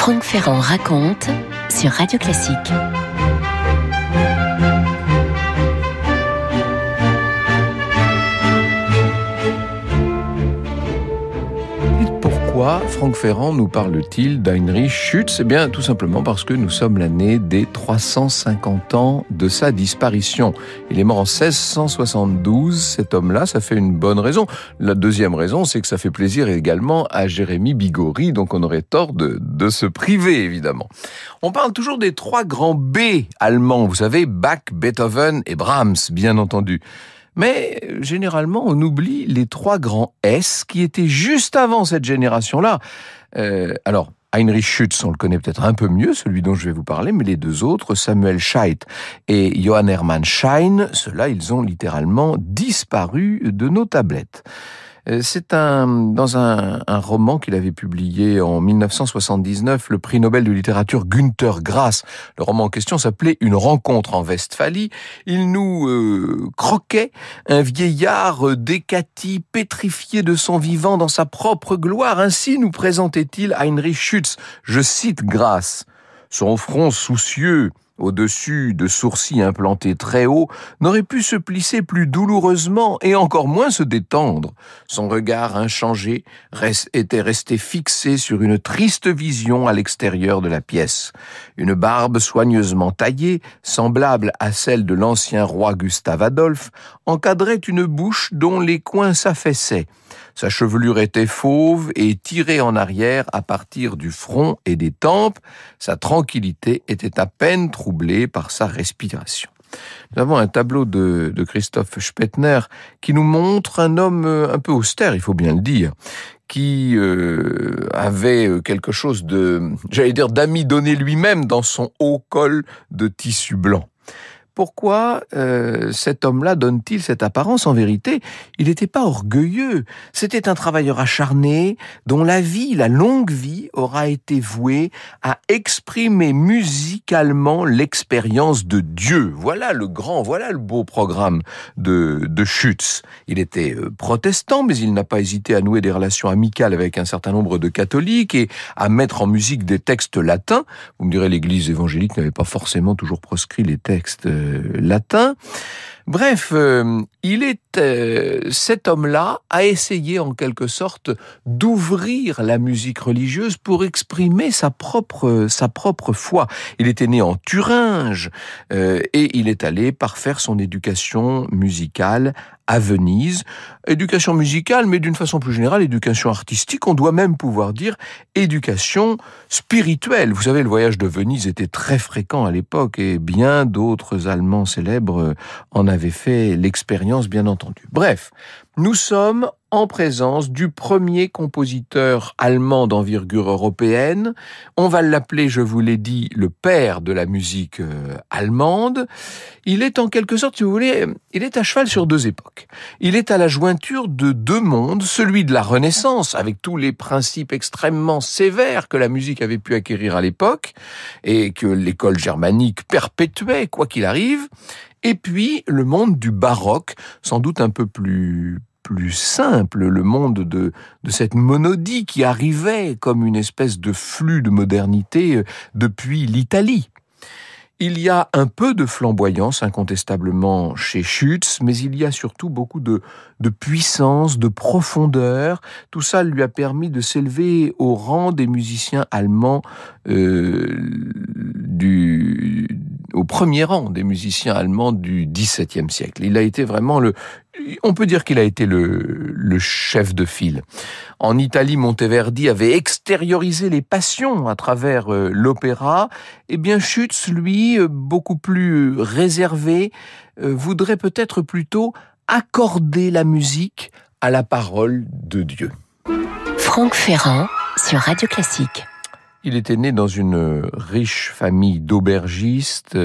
Franck Ferrand raconte sur Radio Classique. Pourquoi Franck Ferrand nous parle-t-il d'Heinrich Schütz ? Eh bien, tout simplement parce que nous sommes l'année des 350 ans de sa disparition. Il est mort en 1672, cet homme-là, ça fait une bonne raison. La deuxième raison, c'est que ça fait plaisir également à Jérémy Bigori, donc on aurait tort de se priver, évidemment. On parle toujours des trois grands B allemands, vous savez, Bach, Beethoven et Brahms, bien entendu. Mais généralement, on oublie les trois grands S qui étaient juste avant cette génération-là. Alors, Heinrich Schütz, on le connaît peut-être un peu mieux, celui dont je vais vous parler, mais les deux autres, Samuel Scheidt et Johann Hermann Schein, ceux-là, ils ont littéralement disparu de nos tablettes. C'est dans un roman qu'il avait publié en 1979, le prix Nobel de littérature Günter Grass. Le roman en question s'appelait Une rencontre en Westphalie. Il nous croquait un vieillard décati, pétrifié de son vivant dans sa propre gloire. Ainsi nous présentait-il Heinrich Schütz. Je cite Grass. Son front soucieux, au-dessus de sourcils implantés très haut, n'aurait pu se plisser plus douloureusement et encore moins se détendre. Son regard inchangé était resté fixé sur une triste vision à l'extérieur de la pièce. Une barbe soigneusement taillée, semblable à celle de l'ancien roi Gustave Adolphe, encadrait une bouche dont les coins s'affaissaient. Sa chevelure était fauve et tirée en arrière à partir du front et des tempes. Sa tranquillité était à peine troublée par sa respiration. Nous avons un tableau de Christoph Spettner qui nous montre un homme un peu austère, il faut bien le dire, qui avait quelque chose d'amidonné lui-même dans son haut col de tissu blanc. Pourquoi cet homme-là donne-t-il cette apparence ? En vérité, il n'était pas orgueilleux. C'était un travailleur acharné dont la longue vie, aura été vouée à exprimer musicalement l'expérience de Dieu. Voilà le beau programme de Schütz. Il était protestant, mais il n'a pas hésité à nouer des relations amicales avec un certain nombre de catholiques et à mettre en musique des textes latins. Vous me direz, l'Église évangélique n'avait pas forcément toujours proscrit les textes latin. Bref, cet homme-là a essayé en quelque sorte d'ouvrir la musique religieuse pour exprimer sa propre foi. Il était né en Thuringe et il est allé parfaire son éducation musicale à Venise. Éducation musicale, mais d'une façon plus générale, éducation artistique, on doit même pouvoir dire éducation spirituelle. Vous savez, le voyage de Venise était très fréquent à l'époque et bien d'autres Allemands célèbres en avaient fait l'expérience, bien entendu. Bref, nous sommes en présence du premier compositeur allemand d'envergure européenne. On va l'appeler, je vous l'ai dit, le père de la musique allemande. Il est en quelque sorte, si vous voulez, il est à cheval sur deux époques. Il est à la jointure de deux mondes, celui de la Renaissance, avec tous les principes extrêmement sévères que la musique avait pu acquérir à l'époque, et que l'école germanique perpétuait, quoi qu'il arrive, et puis le monde du baroque, sans doute un peu plus simple, le monde de cette monodie qui arrivait comme une espèce de flux de modernité depuis l'Italie. Il y a un peu de flamboyance incontestablement chez Schütz, mais il y a surtout beaucoup de puissance, de profondeur. Tout ça lui a permis de s'élever au rang des musiciens allemands, au premier rang des musiciens allemands du XVIIe siècle. Il a été vraiment on peut dire qu'il a été le chef de file. En Italie, Monteverdi avait extériorisé les passions à travers l'opéra. Eh bien, Schütz, lui, beaucoup plus réservé, voudrait peut-être plutôt accorder la musique à la parole de Dieu. Franck Ferrand sur Radio Classique. Il était né dans une riche famille d'aubergistes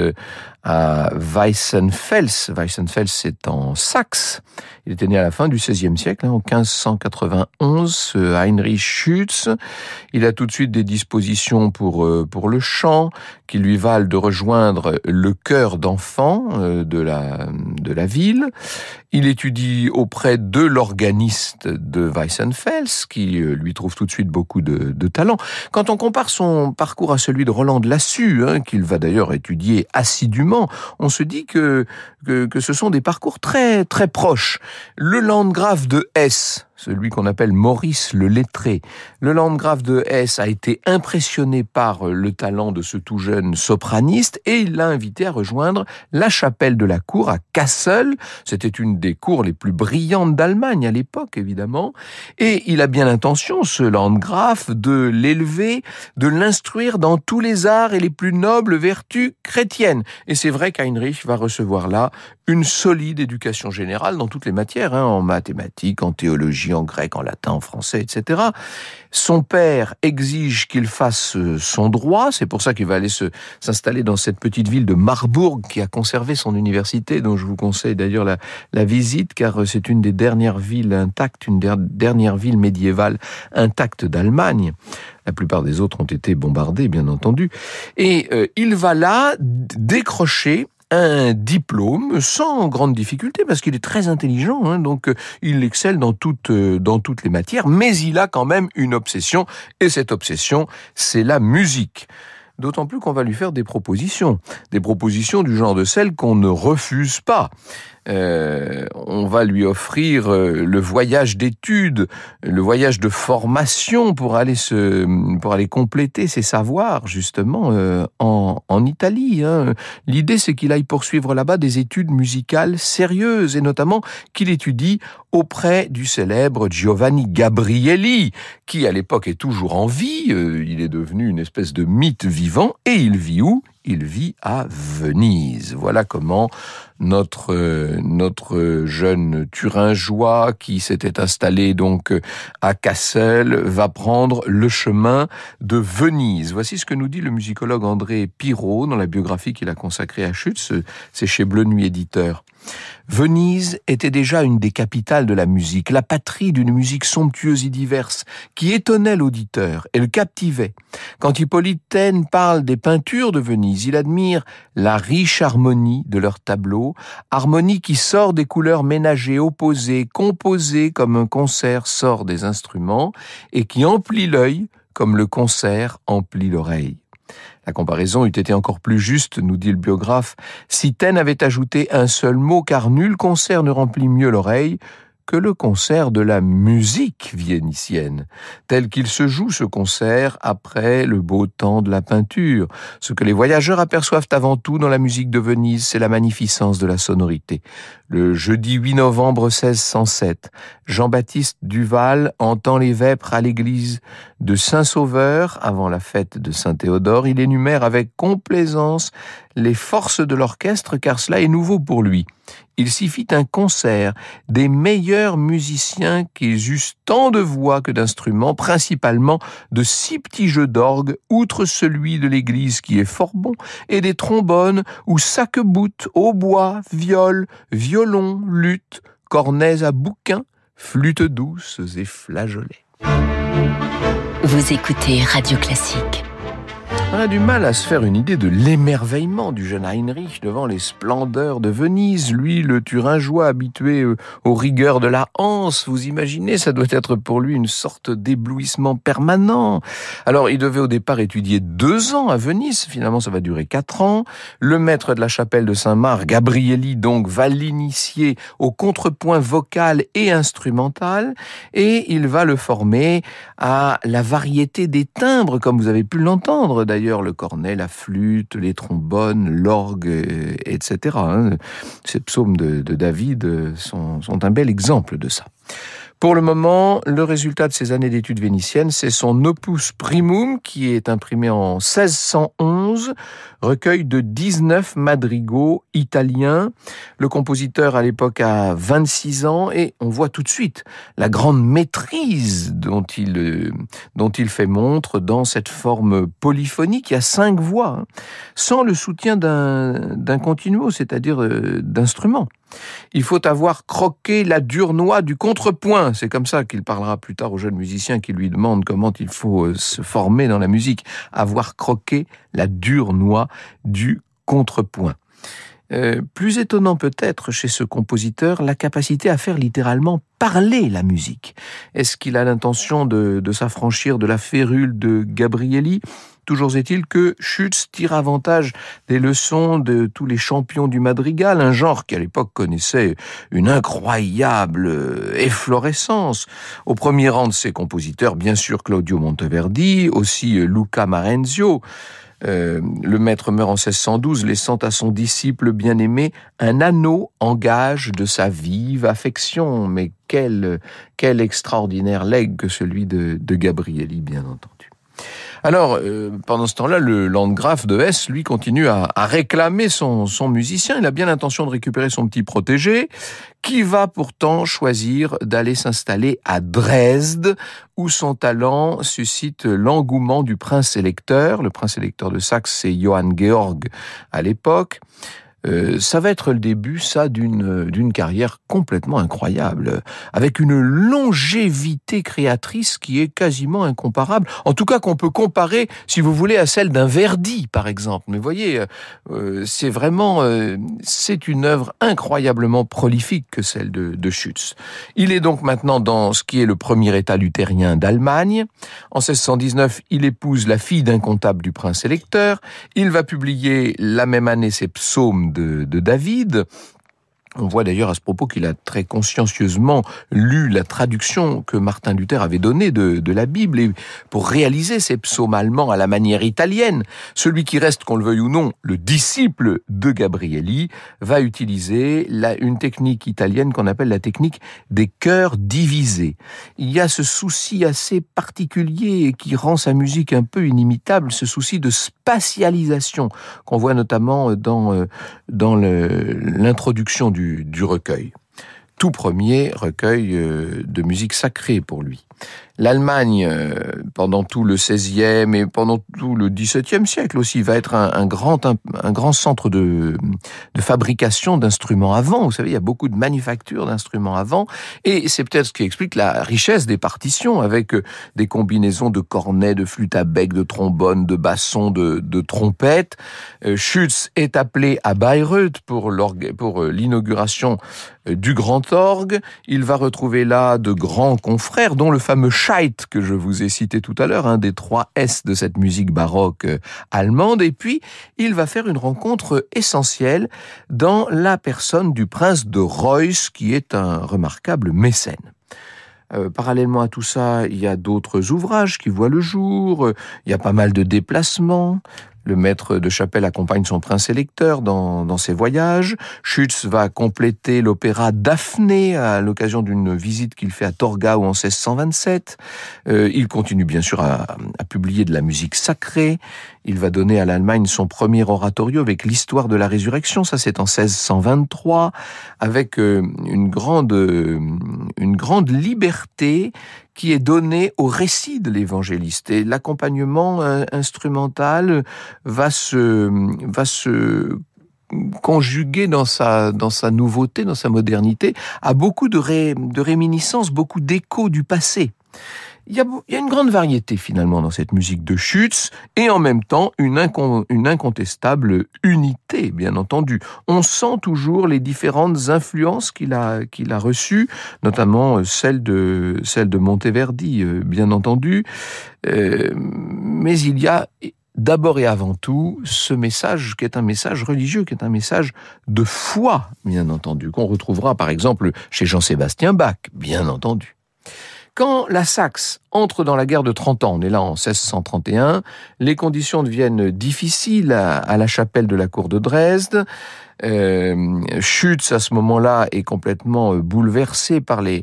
à Weissenfels. Weissenfels, c'est en Saxe. Il était né à la fin du XVIe siècle, en 1591, ce Heinrich Schütz. Il a tout de suite des dispositions pour le chant, qui lui valent de rejoindre le chœur d'enfants de la ville. Il étudie auprès de l'organiste de Weissenfels, qui lui trouve tout de suite beaucoup de talent. Quand on compare son parcours à celui de Roland de Lassus, qu'il va d'ailleurs étudier assidûment, on se dit que ce sont des parcours très, très proches. Le landgrave de Hesse, celui qu'on appelle Maurice le Lettré. Le landgrave de Hesse a été impressionné par le talent de ce tout jeune sopraniste et il l'a invité à rejoindre la chapelle de la cour à Kassel. C'était une des cours les plus brillantes d'Allemagne à l'époque, évidemment. Et il a bien l'intention, ce landgrave, de l'élever, de l'instruire dans tous les arts et les plus nobles vertus chrétiennes. Et c'est vrai qu'Heinrich va recevoir là une solide éducation générale dans toutes les matières, en mathématiques, en théologie, en grec, en latin, en français, etc. Son père exige qu'il fasse son droit, c'est pour ça qu'il va aller s'installer dans cette petite ville de Marbourg qui a conservé son université, dont je vous conseille d'ailleurs la visite, car c'est une des dernières villes intactes, une dernière ville médiévale intacte d'Allemagne. La plupart des autres ont été bombardées, bien entendu. Et il va là décrocher un diplôme sans grande difficulté parce qu'il est très intelligent, donc il excelle dans toutes les matières, mais il a quand même une obsession, et cette obsession, c'est la musique. D'autant plus qu'on va lui faire des propositions du genre de celles qu'on ne refuse pas. On va lui offrir le voyage d'études, le voyage de formation pour aller compléter ses savoirs justement en Italie. L'idée, c'est qu'il aille poursuivre là-bas des études musicales sérieuses et notamment qu'il étudie auprès du célèbre Giovanni Gabrieli, qui à l'époque est toujours en vie. Il est devenu une espèce de mythe vivant et il vit où ? Il vit à Venise. Voilà comment notre jeune Thuringois qui s'était installé donc à Cassel va prendre le chemin de Venise. Voici ce que nous dit le musicologue André Pirot dans la biographie qu'il a consacrée à Schütz. C'est chez Bleu Nuit Éditeur. Venise était déjà une des capitales de la musique, la patrie d'une musique somptueuse et diverse, qui étonnait l'auditeur et le captivait. Quand Hippolyte Taine parle des peintures de Venise, il admire la riche harmonie de leurs tableaux, harmonie qui sort des couleurs ménagées, opposées, composées comme un concert sort des instruments, et qui emplit l'œil comme le concert emplit l'oreille. La comparaison eût été encore plus juste, nous dit le biographe, si Taine avait ajouté un seul mot, car nul concert ne remplit mieux l'oreille que le concert de la musique vénitienne, tel qu'il se joue ce concert après le beau temps de la peinture. Ce que les voyageurs aperçoivent avant tout dans la musique de Venise, c'est la magnificence de la sonorité. Le jeudi 8 novembre 1607, Jean-Baptiste Duval entend les vêpres à l'église de Saint-Sauveur, avant la fête de Saint-Théodore. Il énumère avec complaisance les forces de l'orchestre, car cela est nouveau pour lui. Il s'y fit un concert des meilleurs musiciens qui eussent tant de voix que d'instruments, principalement de 6 petits jeux d'orgue, outre celui de l'église qui est fort bon, et des trombones ou sac-boutes, hautbois, viols, violons, luttes, cornets à bouquins, flûtes douces et flageolets. Vous écoutez Radio Classique. On a du mal à se faire une idée de l'émerveillement du jeune Heinrich devant les splendeurs de Venise. Lui, le Thuringois habitué aux rigueurs de la Hanse, vous imaginez, ça doit être pour lui une sorte d'éblouissement permanent. Alors, il devait au départ étudier 2 ans à Venise. Finalement, ça va durer 4 ans. Le maître de la chapelle de Saint-Marc, Gabrieli, donc, va l'initier au contrepoint vocal et instrumental. Et il va le former à la variété des timbres, comme vous avez pu l'entendre d'ailleurs. Le cornet, la flûte, les trombones, l'orgue, etc. Ces psaumes de David sont un bel exemple de ça. Pour le moment, le résultat de ces années d'études vénitiennes, c'est son Opus Primum, qui est imprimé en 1611, recueil de 19 madrigaux italiens. Le compositeur, à l'époque, a 26 ans, et on voit tout de suite la grande maîtrise dont il fait montre dans cette forme polyphonique. Il y a 5 voix, sans le soutien d'un continuo, c'est-à-dire d'instruments. Il faut avoir croqué la dure noix du contrepoint. C'est comme ça qu'il parlera plus tard aux jeunes musiciens qui lui demandent comment il faut se former dans la musique. Avoir croqué la dure noix du contrepoint. Plus étonnant peut-être chez ce compositeur, la capacité à faire littéralement parler la musique. Est-ce qu'il a l'intention de s'affranchir de la férule de Gabrieli ? Toujours est-il que Schütz tire avantage des leçons de tous les champions du madrigal, un genre qui à l'époque connaissait une incroyable efflorescence. Au premier rang de ses compositeurs, bien sûr Claudio Monteverdi, aussi Luca Marenzio. Le maître meurt en 1612, laissant à son disciple bien-aimé un anneau en gage de sa vive affection. Mais quel extraordinaire legs que celui de Gabrieli, bien entendu. Alors, pendant ce temps-là, le Landgraf de Hesse, lui, continue à réclamer son musicien. Il a bien l'intention de récupérer son petit protégé, qui va pourtant choisir d'aller s'installer à Dresde, où son talent suscite l'engouement du prince électeur. Le prince électeur de Saxe, c'est Johann Georg à l'époque. Ça va être le début, ça, d'une carrière complètement incroyable, avec une longévité créatrice qui est quasiment incomparable. En tout cas, qu'on peut comparer, si vous voulez, à celle d'un Verdi, par exemple. Mais voyez, c'est vraiment, c'est une œuvre incroyablement prolifique que celle de Schütz. Il est donc maintenant dans ce qui est le premier État luthérien d'Allemagne. En 1619, il épouse la fille d'un comptable du prince électeur. Il va publier la même année ses psaumes de David. On voit d'ailleurs à ce propos qu'il a très consciencieusement lu la traduction que Martin Luther avait donnée de la Bible, et pour réaliser ces psaumes allemands à la manière italienne. Celui qui reste, qu'on le veuille ou non, le disciple de Gabrieli, va utiliser une technique italienne qu'on appelle la technique des chœurs divisés. Il y a ce souci assez particulier qui rend sa musique un peu inimitable, ce souci de spatialisation qu'on voit notamment dans l'introduction du recueil. Tout premier recueil de musique sacrée pour lui. L'Allemagne, pendant tout le XVIe et pendant tout le XVIIe siècle aussi, va être un grand centre de fabrication d'instruments à vent. Vous savez, il y a beaucoup de manufactures d'instruments à vent, et c'est peut-être ce qui explique la richesse des partitions, avec des combinaisons de cornets, de flûtes à bec, de trombones, de bassons, de trompettes. Schütz est appelé à Bayreuth pour l'inauguration du grand orgue. Il va retrouver là de grands confrères, dont le fameux Scheidt que je vous ai cité tout à l'heure, un des 3 S de cette musique baroque allemande. Et puis, il va faire une rencontre essentielle dans la personne du prince de Reuss, qui est un remarquable mécène. Parallèlement à tout ça, il y a d'autres ouvrages qui voient le jour, il y a pas mal de déplacements. Le maître de chapelle accompagne son prince électeur dans ses voyages. Schütz va compléter l'opéra Daphné à l'occasion d'une visite qu'il fait à Torgau en 1627. Il continue bien sûr à publier de la musique sacrée. Il va donner à l'Allemagne son premier oratorio avec l'histoire de la résurrection. Ça, c'est en 1623, avec une grande liberté qui est donnée au récit de l'évangéliste. Et l'accompagnement instrumental va se conjuguer dans sa nouveauté, dans sa modernité, à beaucoup de réminiscences, beaucoup d'échos du passé. Il y a une grande variété finalement dans cette musique de Schütz, et en même temps une incontestable unité, bien entendu. On sent toujours les différentes influences qu'il a reçues, notamment celle de Monteverdi, bien entendu. Mais il y a d'abord et avant tout ce message qui est un message religieux, qui est un message de foi, bien entendu, qu'on retrouvera par exemple chez Jean-Sébastien Bach, bien entendu. Quand la Saxe entre dans la guerre de 30 ans, on est là en 1631, les conditions deviennent difficiles à la chapelle de la cour de Dresde. Schütz, à ce moment-là, est complètement bouleversé par les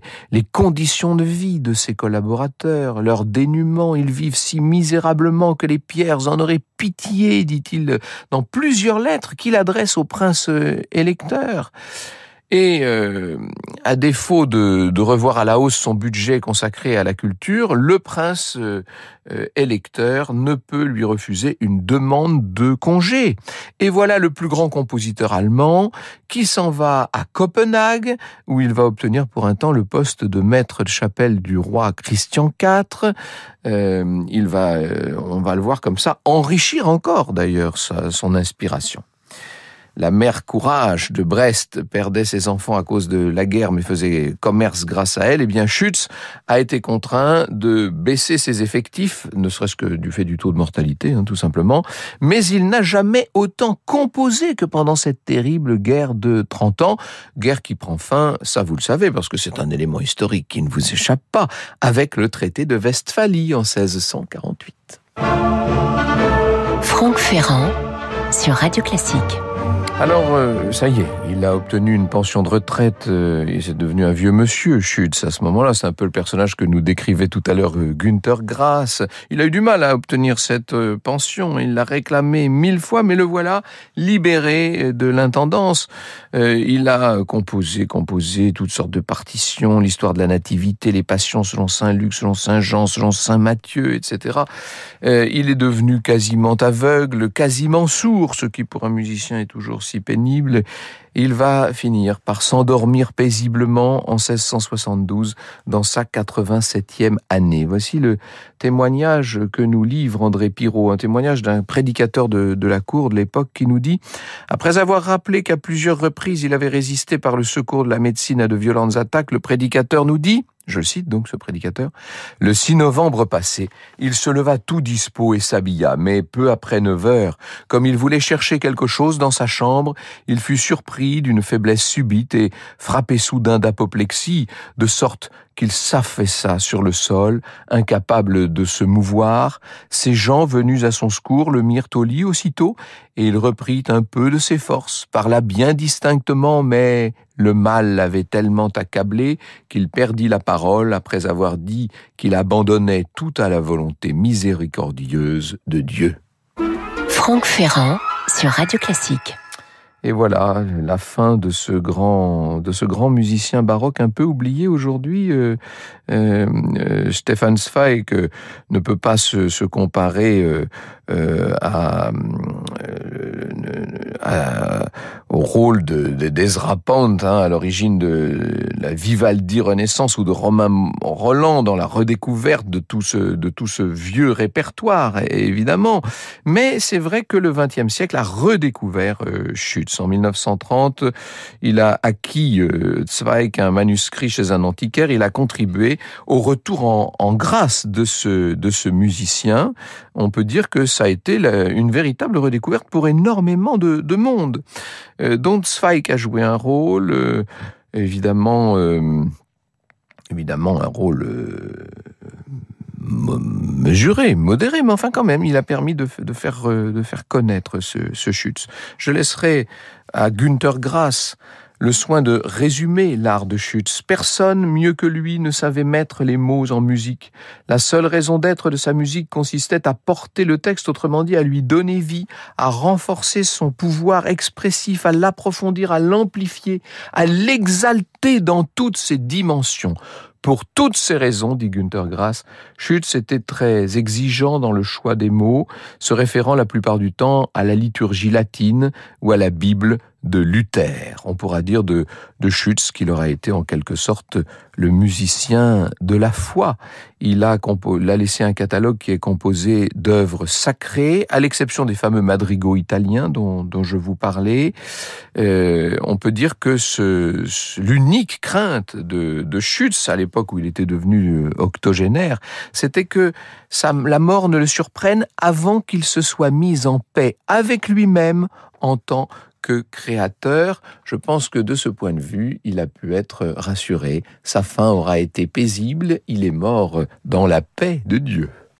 conditions de vie de ses collaborateurs, leur dénuement. Ils vivent si misérablement que les Pierres en auraient pitié, dit-il dans plusieurs lettres qu'il adresse au prince électeur. Et à défaut de revoir à la hausse son budget consacré à la culture, le prince électeur ne peut lui refuser une demande de congé. Et voilà le plus grand compositeur allemand qui s'en va à Copenhague, où il va obtenir pour un temps le poste de maître de chapelle du roi Christian IV. On va le voir comme ça, enrichir encore d'ailleurs son inspiration. La mère Courage de Brest perdait ses enfants à cause de la guerre, mais faisait commerce grâce à elle. Eh bien, Schütz a été contraint de baisser ses effectifs, ne serait-ce que du fait du taux de mortalité, tout simplement. Mais il n'a jamais autant composé que pendant cette terrible guerre de 30 ans. Guerre qui prend fin, ça vous le savez, parce que c'est un élément historique qui ne vous échappe pas, avec le traité de Westphalie en 1648. Franck Ferrand sur Radio Classique. Alors, ça y est, il a obtenu une pension de retraite et c'est devenu un vieux monsieur, Schütz, à ce moment-là. C'est un peu le personnage que nous décrivait tout à l'heure Günter Grass. Il a eu du mal à obtenir cette pension. Il l'a réclamé 1000 fois, mais le voilà libéré de l'intendance. Il a composé toutes sortes de partitions, l'histoire de la nativité, les passions selon saint Luc, selon saint Jean, selon saint Matthieu, etc. Il est devenu quasiment aveugle, quasiment sourd, ce qui pour un musicien est toujours si pénible. Il va finir par s'endormir paisiblement en 1672 dans sa 87e année. Voici le témoignage que nous livre André Pirot, un témoignage d'un prédicateur de la cour de l'époque qui nous dit « Après avoir rappelé qu'à plusieurs reprises il avait résisté par le secours de la médecine à de violentes attaques, le prédicateur nous dit, je cite donc ce prédicateur, « Le 6 novembre passé, il se leva tout dispos et s'habilla, mais peu après 9 heures, comme il voulait chercher quelque chose dans sa chambre, il fut surpris d'une faiblesse subite et frappé soudain d'apoplexie, de sorte qu'il s'affaissa sur le sol, incapable de se mouvoir. Ses gens venus à son secours le mirent au lit aussitôt, et il reprit un peu de ses forces, parla bien distinctement, mais le mal l'avait tellement accablé qu'il perdit la parole après avoir dit qu'il abandonnait tout à la volonté miséricordieuse de Dieu. Franck Ferrand sur Radio Classique. Et voilà, la fin de ce grand musicien baroque un peu oublié aujourd'hui. Stefan Zweig ne peut pas se comparer au rôle d'Ezra Pound, à l'origine de la Vivaldi Renaissance ou de Romain Roland dans la redécouverte de tout ce vieux répertoire, évidemment. Mais c'est vrai que le XXe siècle a redécouvert Schütz. En 1930, il a acquis Zweig un manuscrit chez un antiquaire. Il a contribué au retour en grâce de ce musicien. On peut dire que ça a été une véritable redécouverte pour énormément de monde. Dont Zweig a joué un rôle, évidemment un rôle mesuré, modéré, mais enfin quand même, il a permis de faire connaître ce Schütz. Je laisserai à Günter Grass le soin de résumer l'art de Schütz. Personne mieux que lui ne savait mettre les mots en musique. La seule raison d'être de sa musique consistait à porter le texte, autrement dit à lui donner vie, à renforcer son pouvoir expressif, à l'approfondir, à l'amplifier, à l'exalter dans toutes ses dimensions. Pour toutes ces raisons, dit Günter Grass, Schütz était très exigeant dans le choix des mots, se référant la plupart du temps à la liturgie latine ou à la Bible de Luther. On pourra dire de Schütz qu'il aura été en quelque sorte le musicien de la foi. Il a laissé un catalogue qui est composé d'œuvres sacrées, à l'exception des fameux madrigaux italiens dont je vous parlais. On peut dire que l'unique crainte de Schütz, à l'époque où il était devenu octogénaire, c'était que la mort ne le surprenne avant qu'il se soit mis en paix avec lui-même en tant que créateur. Je pense que de ce point de vue, il a pu être rassuré. Sa fin aura été paisible. Il est mort dans la paix de Dieu.